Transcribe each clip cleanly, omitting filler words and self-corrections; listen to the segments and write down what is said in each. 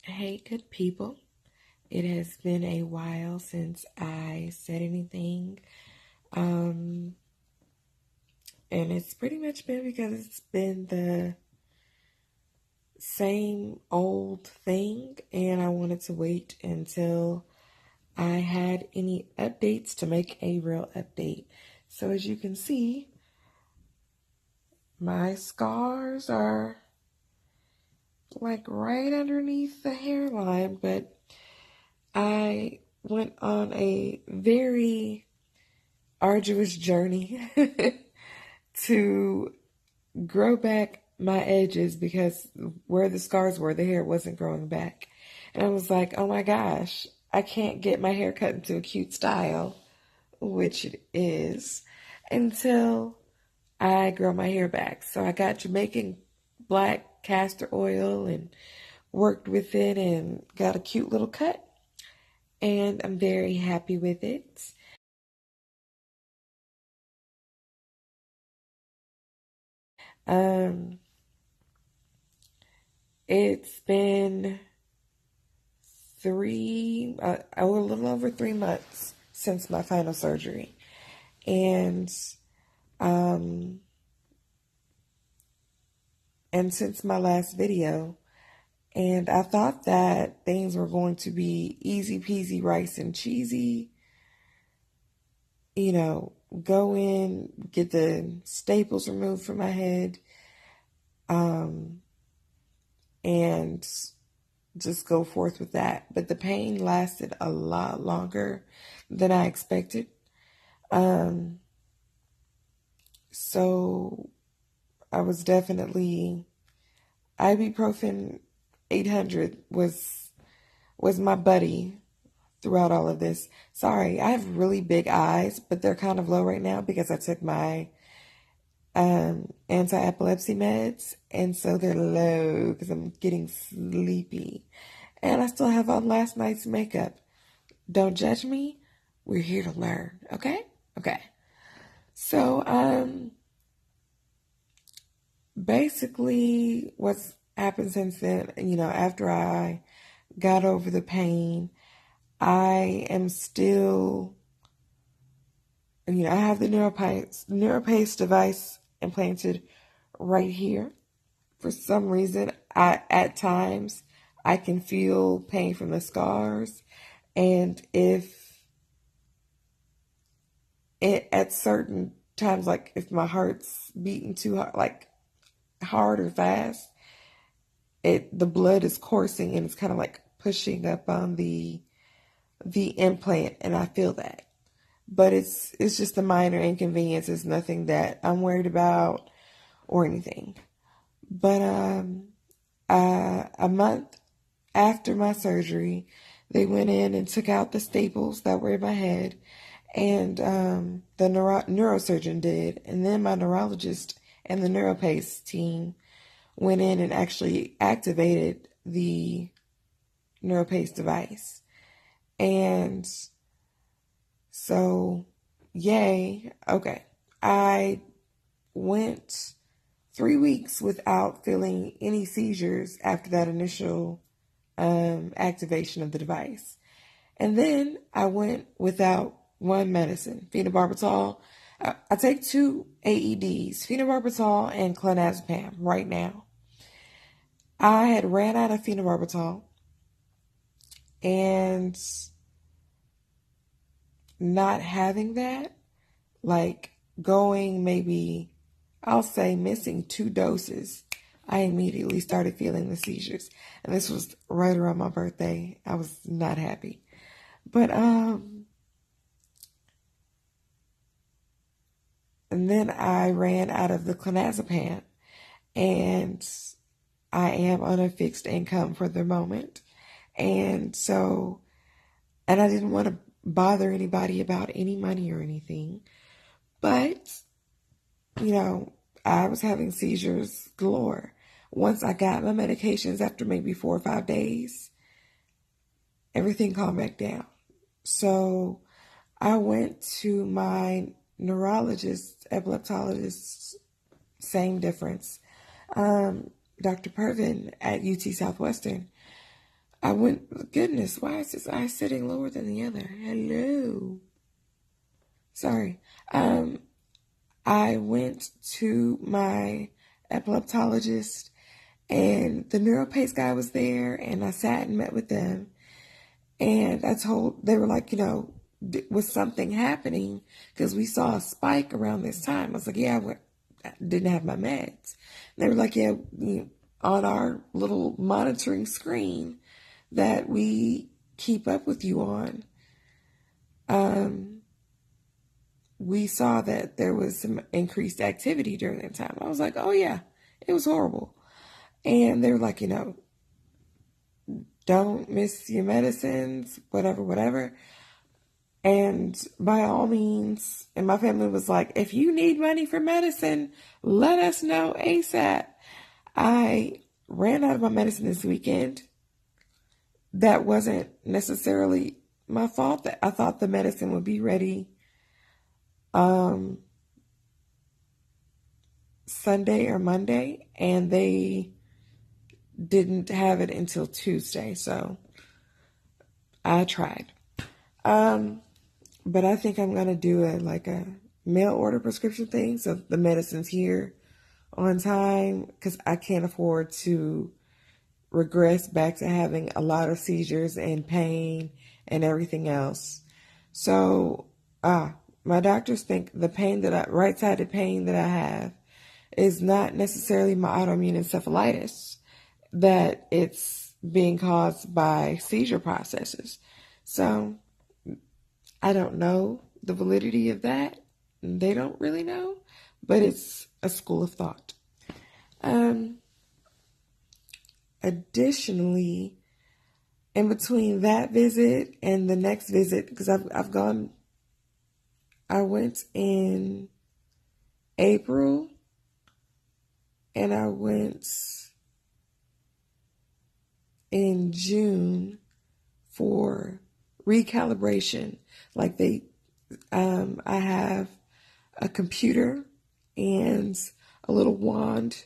Hey, good people. It has been a while since I said anything. Um, and it's pretty much been because it's been the same old thing, and I wanted to wait until I had any updates to make a real update. So, as you can see, my scars are like right underneath the hairline, but I went on a very arduous journey to grow back my edges because where the scars were, the hair wasn't growing back. And I was like, oh my gosh, I can't get my hair cut into a cute style, which it is, until I grow my hair back. So I got Jamaican black castor oil and worked with it and got a cute little cut. And I'm very happy with it. Um, it's been a little over 3 months since my final surgery. And, um, and since my last video, and I thought that things were going to be easy peasy rice and cheesy, go in, get the staples removed from my head, um, and just go forth with that. But the pain lasted a lot longer than I expected. Um, so I was definitely ibuprofen 800 was my buddy throughout all of this. Sorry, I have really big eyes, but they're kind of low right now because I took my anti-epilepsy meds, and so they're low because I'm getting sleepy. And I still have on last night's makeup. Don't judge me. We're here to learn, okay? Okay. So, basically what's happened since then, after I got over the pain, I am still, I have the NeuroPace device implanted right here. For some reason, at times I can feel pain from the scars, and if at certain times, like if my heart's beating too hard, like hard or fast, the blood is coursing and it's kind of like pushing up on the implant, and I feel that. But it's just a minor inconvenience. It's nothing that I'm worried about or anything. But a month after my surgery, they went in and took out the staples that were in my head, and the neurosurgeon did, and then my neurologist and the NeuroPace team went in and actually activated the NeuroPace device. And so, yay. Okay. I went 3 weeks without feeling any seizures after that initial activation of the device. And then I went without one medicine, phenobarbital. I take 2 AEDs, phenobarbital and clonazepam right now. I had ran out of phenobarbital, and not having that, like going maybe, I'll say missing 2 doses, I immediately started feeling the seizures. And this was right around my birthday. I was not happy. But and then I ran out of the clonazepam, and I am on a fixed income for the moment. And so, and I didn't want to bother anybody about any money or anything. But, I was having seizures galore. Once I got my medications after maybe 4 or 5 days, everything calmed back down. So I went to my neurologist, epileptologist, same difference. Dr. Pervin at UT Southwestern. I went, goodness, why is this eye sitting lower than the other? Hello. Sorry. I went to my epileptologist, and the NeuroPace guy was there, and I sat and met with them. And they were like, was something happening? Because we saw a spike around this time. I was like, yeah, I didn't have my meds. And they were like, yeah, on our little monitoring screen that we keep up with you on, we saw that there was some increased activity during that time. I was like, oh yeah, it was horrible. And they were like, don't miss your medicines, whatever, whatever. And by all means, and my family was like, if you need money for medicine, let us know ASAP. I ran out of my medicine this weekend. That wasn't necessarily my fault. That I thought the medicine would be ready Sunday or Monday, and they didn't have it until Tuesday. So I tried. But I think I'm gonna do a mail order prescription thing, so the medicine's here on time, because I can't afford to regress back to having a lot of seizures and pain and everything else. So, my doctors think the right-sided pain that I have is not necessarily my autoimmune encephalitis, that it's being caused by seizure processes. So, I don't know the validity of that. They don't really know, but it's a school of thought. Additionally, in between that visit and the next visit, because I went in April, and I went in June for recalibration. I have a computer and a little wand.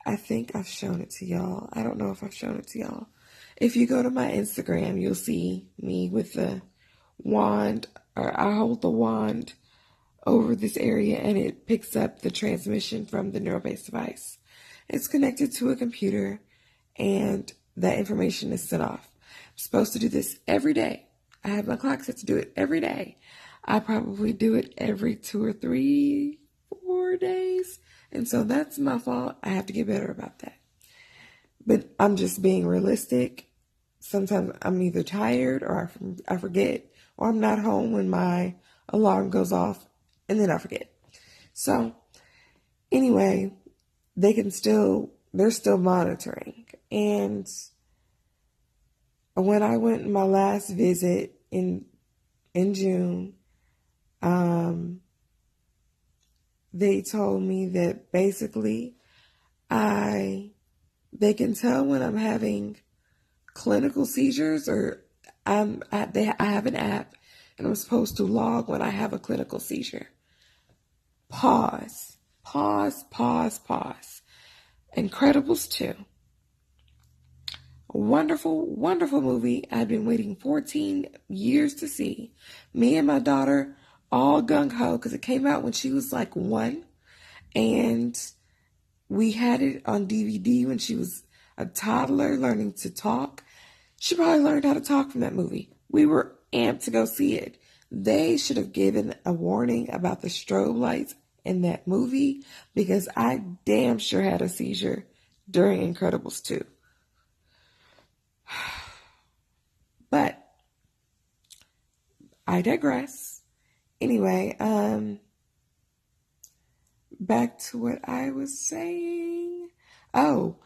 I think I've shown it to y'all. I don't know if I've shown it to y'all. If you go to my Instagram, you'll see me with the wand, or I hold the wand over this area and it picks up the transmission from the NeuroPace device. It's connected to a computer and that information is sent off. I'm supposed to do this every day. I have my clock set to do it every day. I probably do it every 2 or 3, 4 days. And so that's my fault. I have to get better about that. But I'm just being realistic. Sometimes I'm either tired or I forget, or I'm not home when my alarm goes off and then I forget. So anyway, they're still monitoring. And when I went my last visit in June, they told me that basically they can tell when I'm having clinical seizures, or I have an app and I'm supposed to log when I have a clinical seizure. Pause. Incredibles 2. A wonderful, wonderful movie I've been waiting 14 years to see. Me and my daughter all gung-ho, because it came out when she was like 1, and we had it on DVD when she was a toddler learning to talk. She probably learned how to talk from that movie. We were amped to go see it. They should have given a warning about the strobe lights in that movie, because I damn sure had a seizure during Incredibles 2. But I digress. Anyway, back to what I was saying. Oh,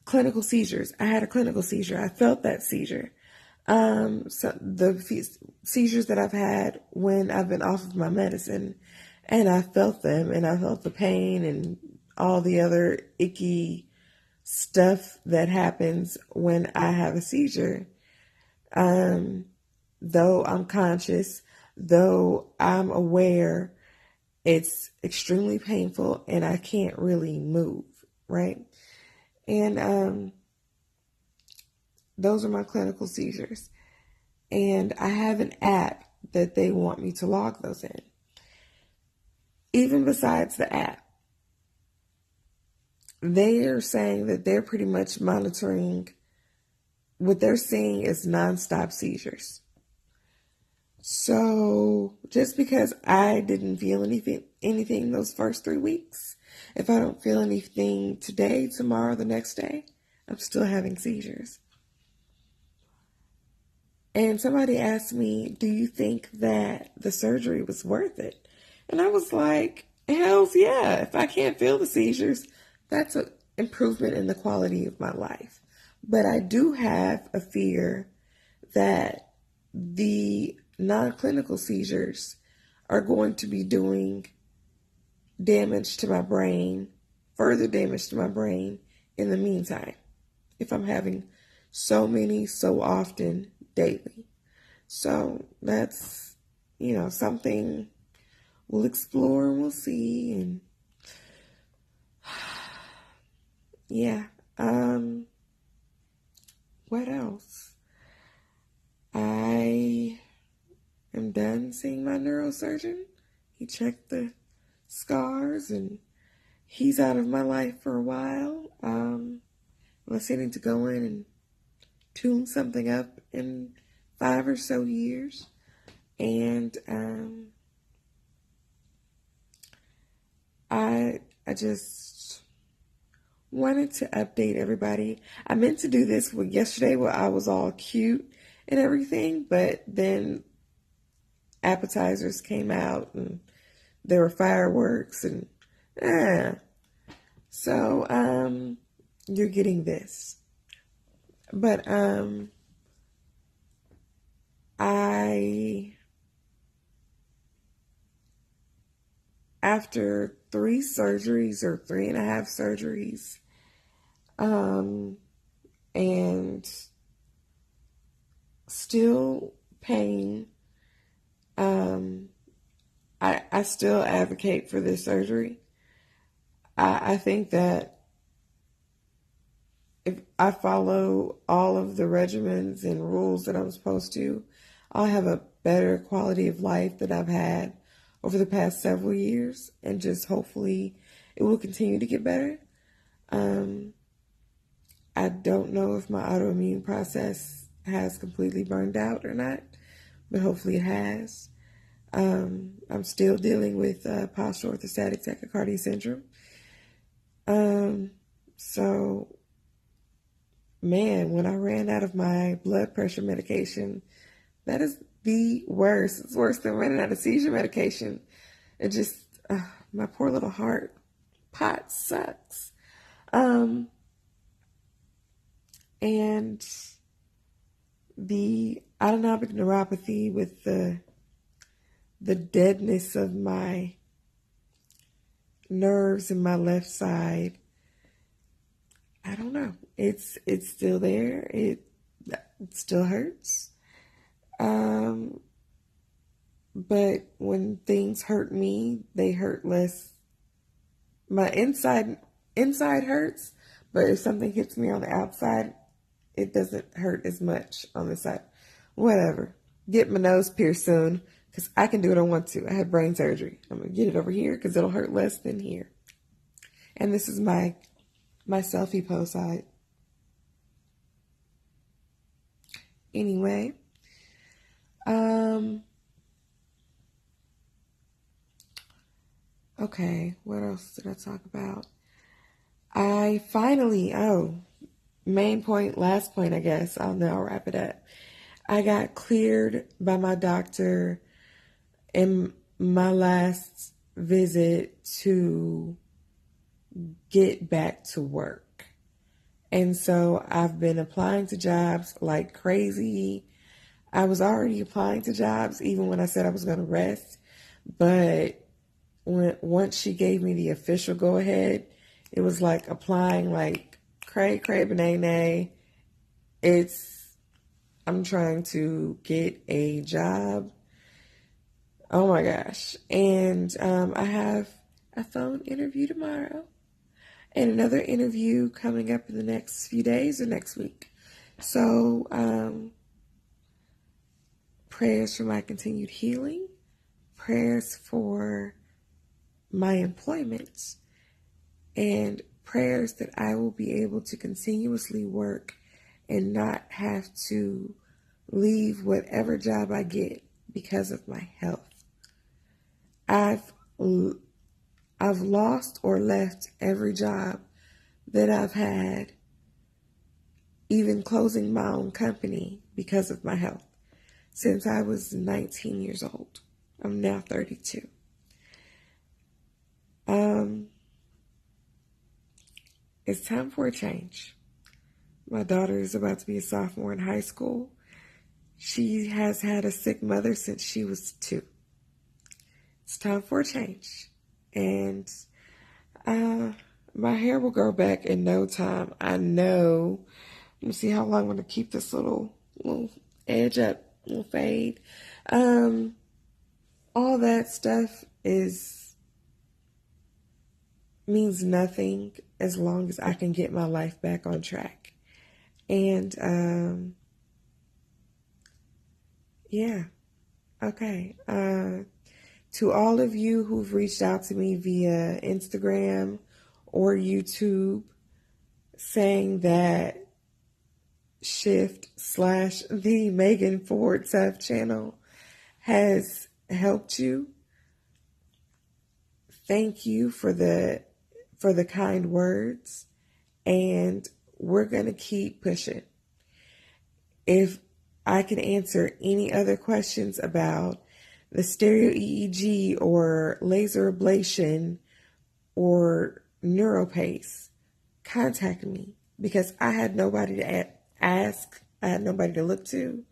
clinical seizures. I had a clinical seizure. I felt that seizure. So the seizures that I've had when I've been off of my medicine, and I felt them, and I felt the pain and all the other icky stuff that happens when I have a seizure. Though I'm conscious, though I'm aware, it's extremely painful and I can't really move, right? And Those are my clinical seizures. And I have an app that they want me to log those in. Even besides the app, they are saying that they're pretty much monitoring what they're seeing is nonstop seizures. So just because I didn't feel anything those first 3 weeks, if I don't feel anything today, tomorrow, the next day, I'm still having seizures. And somebody asked me, do you think that the surgery was worth it? And I was like, hells yeah. If I can't feel the seizures, that's an improvement in the quality of my life. But I do have a fear that the non-clinical seizures are going to be doing damage to my brain, further damage to my brain in the meantime, if I'm having so many, so often, daily. So that's, something we'll explore and we'll see. And yeah, what else? I am done seeing my neurosurgeon. He checked the scars and he's out of my life for a while. Unless I need to go in and tune something up in 5 or so years. And I just wanted to update everybody. I meant to do this yesterday where I was all cute and everything, but then appetizers came out and there were fireworks and so you're getting this. But after 3 surgeries or 3.5 surgeries, and still pain, I still advocate for this surgery. I think that if I follow all of the regimens and rules that I'm supposed to, I'll have a better quality of life that I've had over the past several years, and just hopefully it will continue to get better. I don't know if my autoimmune process has completely burned out or not, but hopefully it has. I'm still dealing with postural orthostatic tachycardia syndrome. So, man, when I ran out of my blood pressure medication, that is the worst. It's worse than running out of seizure medication. It just, my poor little heart pot sucks. And the autonomic neuropathy with the deadness of my nerves in my left side, I don't know. It's still there. It still hurts. But when things hurt me, they hurt less. My inside hurts, but if something hits me on the outside, it doesn't hurt as much on the side. Whatever. Get my nose pierced soon, because I can do what I want to. I had brain surgery. I'm going to get it over here because it'll hurt less than here. And this is my selfie pose side. Anyway, okay, what else did I talk about? I finally, main point, last point, I guess. I'll wrap it up. I got cleared by my doctor in my last visit to get back to work. And so I've been applying to jobs like crazy. I was already applying to jobs even when I said I was going to rest. But once she gave me the official go ahead, it was like applying like cray banana. I'm trying to get a job. Oh my gosh. And I have a phone interview tomorrow and another interview coming up in the next few days or next week. So, prayers for my continued healing, prayers for my employment, and prayers that I will be able to continuously work and not have to leave whatever job I get because of my health. I've I've lost or left every job that I've had, even closing my own company because of my health, since I was 19 years old. I'm now 32. It's time for a change. My daughter is about to be a sophomore in high school. She has had a sick mother since she was 2. It's time for a change. And my hair will grow back in no time. I know. Let me see how long I'm going to keep this little edge up, little fade. All that stuff means nothing as long as I can get my life back on track. And yeah, okay. To all of you who've reached out to me via Instagram or YouTube saying that Shift/the Megan Ford Tough channel has helped you, thank you for the kind words, and we're going to keep pushing. If I can answer any other questions about the stereo EEG or laser ablation or NeuroPace, contact me, because I had nobody to ask, I had nobody to look to,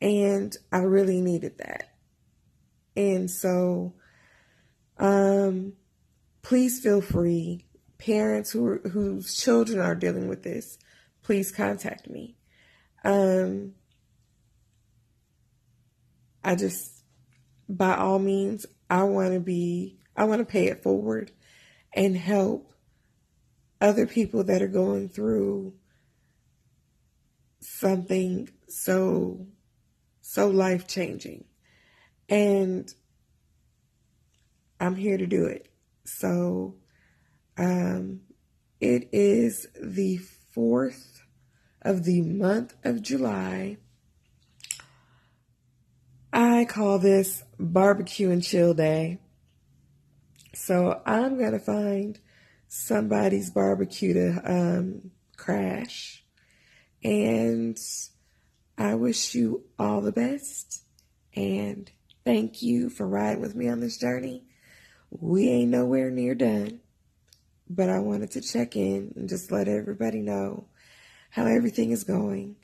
and I really needed that. And so please feel free. Parents whose children are dealing with this, please contact me. I just, by all means, I want to pay it forward and help other people that are going through something so life-changing. And I'm here to do it. So it is the 4th of the month of July. I call this barbecue and chill day. So I'm going to find somebody's barbecue to crash. And I wish you all the best. And thank you for riding with me on this journey. We ain't nowhere near done. But I wanted to check in and just let everybody know how everything is going.